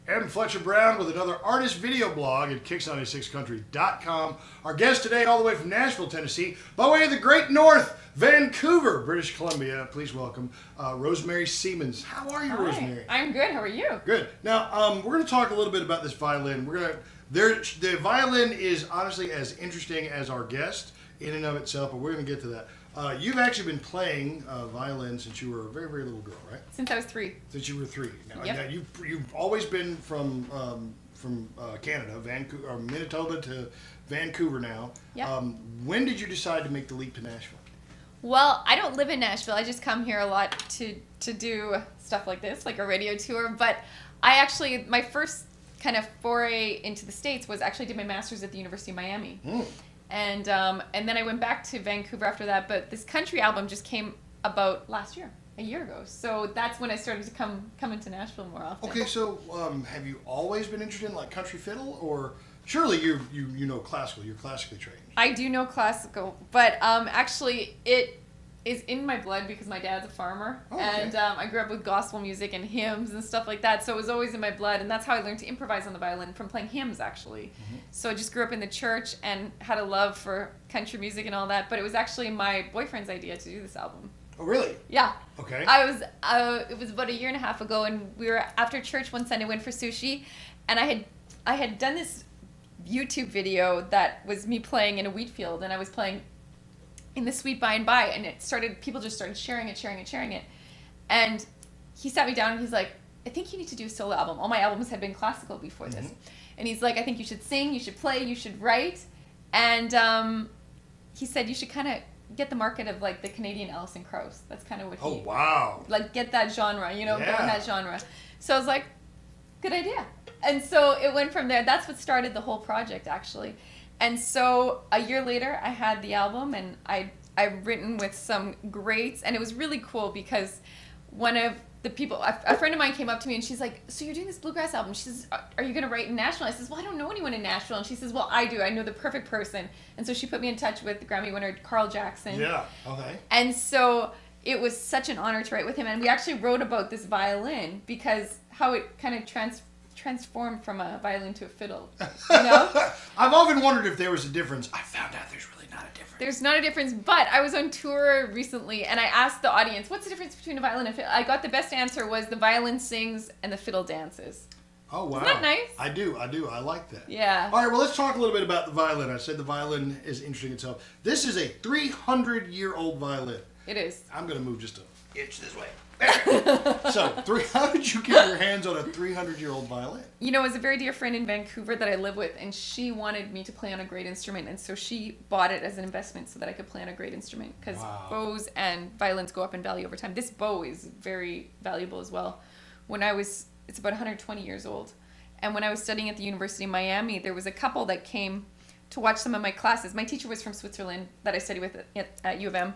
am Fletcher Brown with another artist video blog at kicks96country.com. Our guest today, all the way from Nashville, Tennessee, by way of the Great North, Vancouver, British Columbia. Please welcome Rosemary Siemens. How are you, Hi. Rosemary? I'm good. How are you? Good. Now, we're going to talk a little bit about this violin. The violin is honestly as interesting as our guest in and of itself, but we're going to get to that. You've actually been playing violin since you were a very, very little girl, right? Since I was 3. Since you were 3. Now, Yep. you've always been from Canada, Vancouver, or Manitoba to Vancouver now. Yep. When did you decide to make the leap to Nashville? Well, I don't live in Nashville. I just come here a lot to do stuff like this, like a radio tour. But my first kind of foray into the States was actually did my master's at the University of Miami. Mm. And then I went back to Vancouver after that. But this country album just came about last year, a year ago. So that's when I started to come into Nashville more often. Okay, so have you always been interested in like country fiddle, or surely you know classical? You're classically trained. I do know classical, but actually it is in my blood because my dad's a farmer. Oh, okay. And I grew up with gospel music and hymns and stuff like that, so it was always in my blood, and that's how I learned to improvise on the violin, from playing hymns actually. Mm-hmm. So I just grew up in the church and had a love for country music and all that, but it was actually my boyfriend's idea to do this album. Oh, really? Yeah. Okay. It was about a year and a half ago, and we were after church one Sunday, went for sushi, and I had done this YouTube video that was me playing in a wheat field, and I was playing in the sweet by and by, and people just started sharing it. And he sat me down and he's like, I think you need to do a solo album. All my albums had been classical before this. And he's like, I think you should sing, you should play, you should write. And he said you should kind of get the market of like the Canadian Alison Krauss. That's kind of what Oh, wow. like get that genre, go in Yeah. that genre. So I was like, good idea. And so it went from there. That's what started the whole project, actually. And so a year later, I had the album, and I've written with some greats, and it was really cool because one of the people, a friend of mine came up to me, and she's like, so you're doing this bluegrass album. She says, are you going to write in Nashville? I says, well, I don't know anyone in Nashville. And she says, well, I do. I know the perfect person. And so she put me in touch with the Grammy winner, Carl Jackson. Yeah, okay. And so it was such an honor to write with him. And we actually wrote about this violin because how it kind of transformed from a violin to a fiddle, I've often wondered if there was a difference. I found out there's really not a difference. There's not a difference, but I was on tour recently, and I asked the audience, what's the difference between a violin and fiddle? I got the best answer was the violin sings and the fiddle dances. Oh, wow. Isn't that nice? I do. I like that. Yeah. All right, well, let's talk a little bit about the violin. I said the violin is interesting itself. This is a 300-year-old violin. It is. I'm going to move just an inch this way. So, how did you get your hands on a 300-year-old violin? It was a very dear friend in Vancouver that I live with, and she wanted me to play on a great instrument, and so she bought it as an investment so that I could play on a great instrument, because bows and violins go up in value over time. This bow is very valuable as well. It's about 120 years old, and when I was studying at the University of Miami, there was a couple that came to watch some of my classes. My teacher was from Switzerland that I studied with at U of M.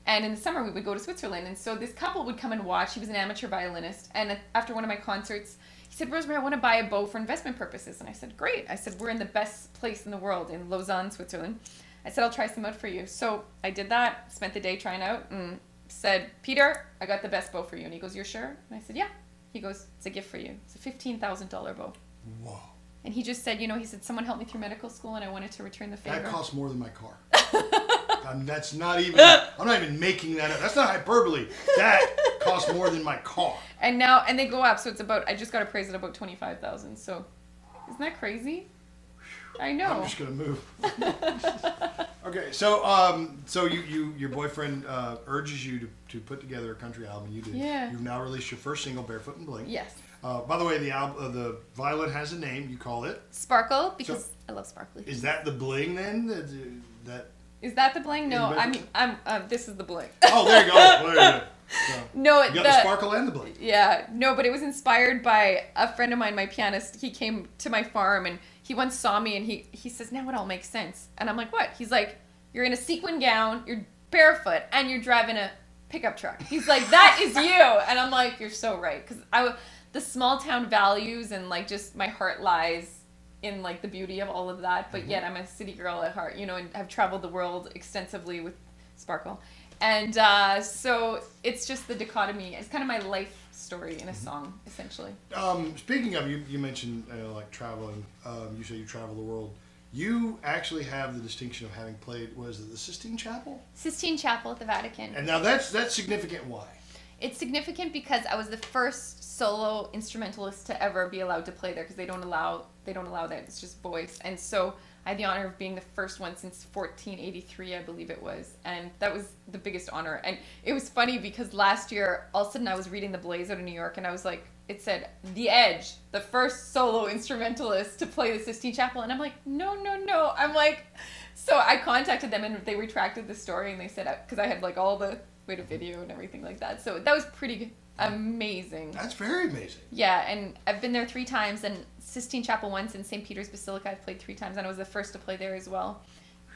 And in the summer, we would go to Switzerland. And so this couple would come and watch. He was an amateur violinist. And after one of my concerts, he said, Rosemary, I want to buy a bow for investment purposes. And I said, great. I said, we're in the best place in the world, in Lausanne, Switzerland. I said, I'll try some out for you. So I did that, spent the day trying out, and said, Peter, I got the best bow for you. And he goes, you're sure? And I said, yeah. He goes, it's a gift for you. It's a $15,000 bow. Whoa. And he just said, he said, someone helped me through medical school, and I wanted to return the favor. That costs more than my car. That's not even, I'm not even making that up. That's not hyperbole. That costs more than my car. And they go up, so it's about, I just got appraised at about $25,000. So isn't that crazy? I know. I'm just gonna move. Okay, so your boyfriend urges you to put together a country album. You did. Yeah. You've now released your first single, Barefoot and Bling. Yes. By the way, the violin has a name. You call it Sparkle, because I love sparkly. Is that the bling then? Is that the bling? No, this is the bling. Oh, there you go. Very good. So, no, you got the sparkle and the bling. Yeah, no, but it was inspired by a friend of mine, my pianist. He came to my farm, and he once saw me, and he says, now it all makes sense. And I'm like, what? He's like, you're in a sequin gown, you're barefoot, and you're driving a pickup truck. He's like, that is you. And I'm like, you're so right. Because the small town values and like just my heart lies in like the beauty of all of that, but yet I'm a city girl at heart, and have traveled the world extensively with Sparkle. And so it's just the dichotomy. It's kind of my life story in a song, essentially. Speaking of, you mentioned like traveling. You say you travel the world. You actually have the distinction of having played, was it the Sistine Chapel? Sistine Chapel at the Vatican. And now that's significant. Why? It's significant because I was the first solo instrumentalist to ever be allowed to play there, because they don't allow that. It's just voice. And so I had the honor of being the first one since 1483, I believe it was. And that was the biggest honor. And it was funny because last year, all of a sudden I was reading the Blaze out of New York, and I was like, it said, The Edge, the first solo instrumentalist to play the Sistine Chapel. And I'm like, no. I'm like, so I contacted them, and they retracted the story, and they said, because I had like all the way to video and everything like that. So that was pretty amazing. That's very amazing. Yeah, and I've been there 3 times, and Sistine Chapel once, and St. Peter's Basilica I've played 3 times, and I was the first to play there as well.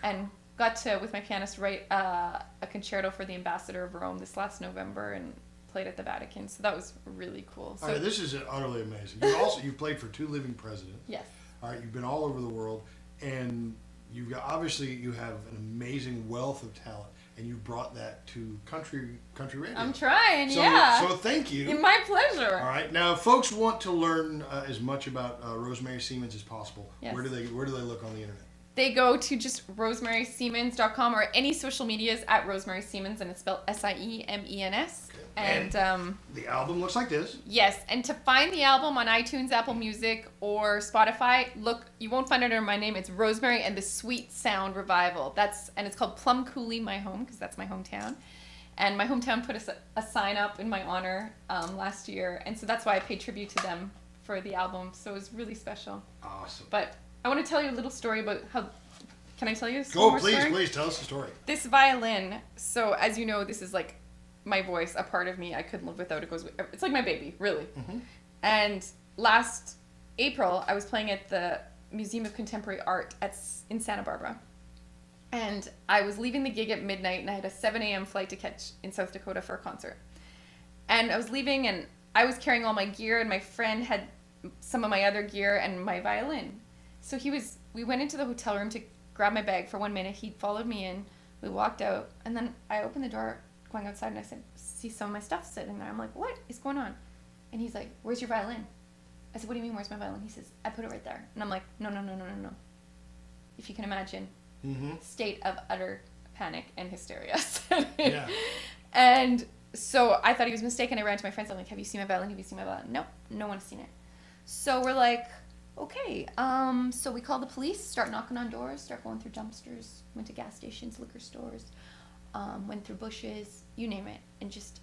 And got to, with my pianist, write a concerto for the Ambassador of Rome this last November, and played at the Vatican. So that was really cool. So, all right, this is utterly amazing. You've played for 2 living presidents. Yes. All right, you've been all over the world, and you have an amazing wealth of talent, and you brought that to country radio. I'm trying, so, yeah. So thank you. My pleasure. All right, now if folks want to learn as much about Rosemary Siemens as possible, yes. where do they look on the internet? They go to just rosemarisiemens.com, or any social medias at Rosemary Siemens, and it's spelled Siemens. Okay. And the album looks like this. Yes, and to find the album on iTunes, Apple Music, or Spotify, look, you won't find it under my name. It's Rosemary and the Sweet Sound Revival. And it's called Plum Coulee, my home, because that's my hometown. And my hometown put a sign up in my honor last year, and so that's why I paid tribute to them for the album. So it was really special. Awesome. But I want to tell you a little story about how. Can I tell you a story? Go, please tell us the story. This violin. So as you know, this is like my voice, a part of me. I couldn't live without it. It's like my baby, really. Mm-hmm. And last April, I was playing at the Museum of Contemporary Art in Santa Barbara, and I was leaving the gig at midnight, and I had a 7 a.m. flight to catch in South Dakota for a concert. And I was leaving, and I was carrying all my gear, and my friend had some of my other gear and my violin. So we went into the hotel room to grab my bag for 1 minute. He followed me in. We walked out, and then I opened the door going outside, and I said, see some of my stuff sitting there. I'm like, what is going on? And he's like, where's your violin? I said, what do you mean, where's my violin? He says, I put it right there. And I'm like, no. If you can imagine, state of utter panic and hysteria. Yeah. And so I thought he was mistaken. I ran to my friends. I'm like, have you seen my violin? Nope, no one has seen it. So we're like, okay, so we called the police, start knocking on doors, start going through dumpsters, went to gas stations, liquor stores, went through bushes, you name it, and just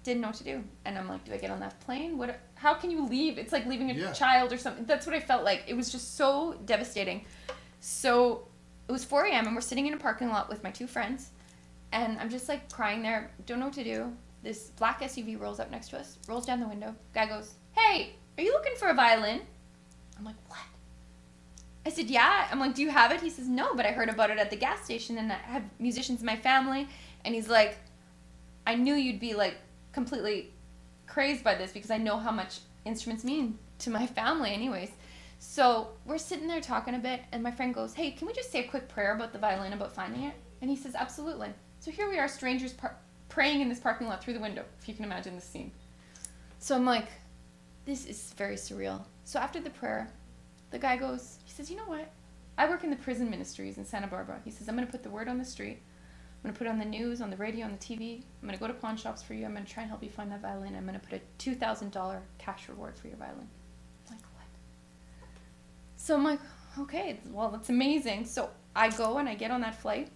didn't know what to do. And I'm like, do I get on that plane? How can you leave? It's like leaving a child or something. That's what I felt like. It was just so devastating. So it was 4 a.m. and we're sitting in a parking lot with my 2 friends, and I'm just like crying there, don't know what to do. This black SUV rolls up next to us, rolls down the window. Guy goes, hey, are you looking for a violin? I'm like, what? I said, yeah. I'm like, do you have it? He says, no, but I heard about it at the gas station, and I have musicians in my family. And he's like, I knew you'd be like completely crazed by this, because I know how much instruments mean to my family anyways. So we're sitting there talking a bit, and my friend goes, hey, can we just say a quick prayer about the violin, about finding it? And he says, absolutely. So here we are, strangers praying in this parking lot through the window, if you can imagine the scene. So I'm like, this is very surreal. So after the prayer, the guy goes, he says, you know what? I work in the prison ministries in Santa Barbara. He says, I'm going to put the word on the street. I'm going to put it on the news, on the radio, on the TV. I'm going to go to pawn shops for you. I'm going to try and help you find that violin. I'm going to put a $2,000 cash reward for your violin. I'm like, what? So I'm like, okay, well, that's amazing. So I go and I get on that flight.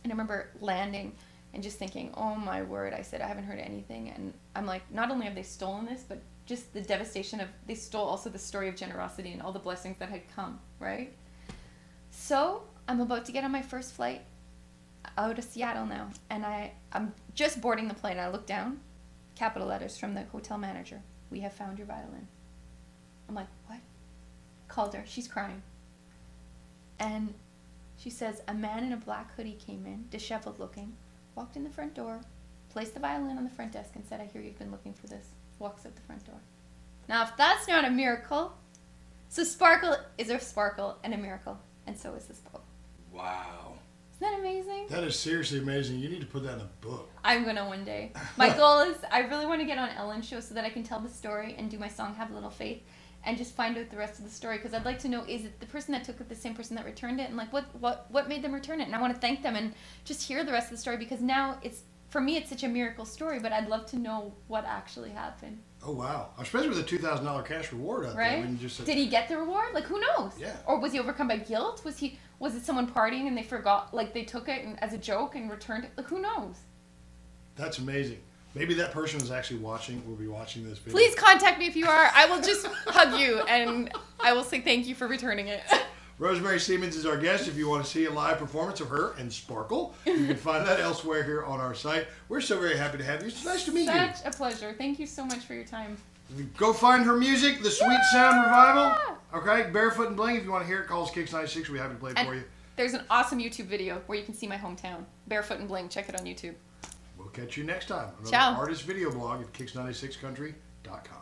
And I remember landing and just thinking, oh my word, I said, I haven't heard anything. And I'm like, not only have they stolen this, but just the devastation of, they stole also the story of generosity and all the blessings that had come, right? So I'm about to get on my first flight out of Seattle now, and I'm just boarding the plane. I look down, capital letters from the hotel manager, we have found your violin. I'm like, what? Called her, she's crying. And she says, a man in a black hoodie came in, disheveled looking, walked in the front door, placed the violin on the front desk, and said, I hear you've been looking for this. Walks out the front door. Now, if that's not a miracle, so sparkle is a sparkle and a miracle, and so is this book. Wow. Isn't that amazing? That is seriously amazing. You need to put that in a book. I'm gonna one day. My goal is I really want to get on Ellen's show so that I can tell the story and do my song "Have a Little Faith" and just find out the rest of the story, because I'd like to know, is it the person that took it the same person that returned it, and like what made them return it, and I want to thank them and just hear the rest of the story, because now it's, for me, it's such a miracle story, but I'd love to know what actually happened. Oh wow! Especially with a $2,000 cash reward out Right? there. When you just said, Did he get the reward? Like, who knows? Yeah. Or was he overcome by guilt? Was it someone partying and they forgot, like they took it as a joke and returned it? Like, who knows? That's amazing. Maybe that person is actually watching. Will be watching this video. Please contact me if you are. I will just hug you and I will say thank you for returning it. Rosemary Siemens is our guest. If you want to see a live performance of her and Sparkle, you can find that elsewhere here on our site. We're so very happy to have you. It's nice to meet you. Such a pleasure. Thank you so much for your time. Go find her music, The Sweet Sound Revival. Okay, Barefoot and Bling. If you want to hear it, call us Kicks 96. We'll be happy to play it for you. There's an awesome YouTube video where you can see my hometown, Barefoot and Bling. Check it on YouTube. We'll catch you next time. Another Ciao. artist video blog at kicks96country.com.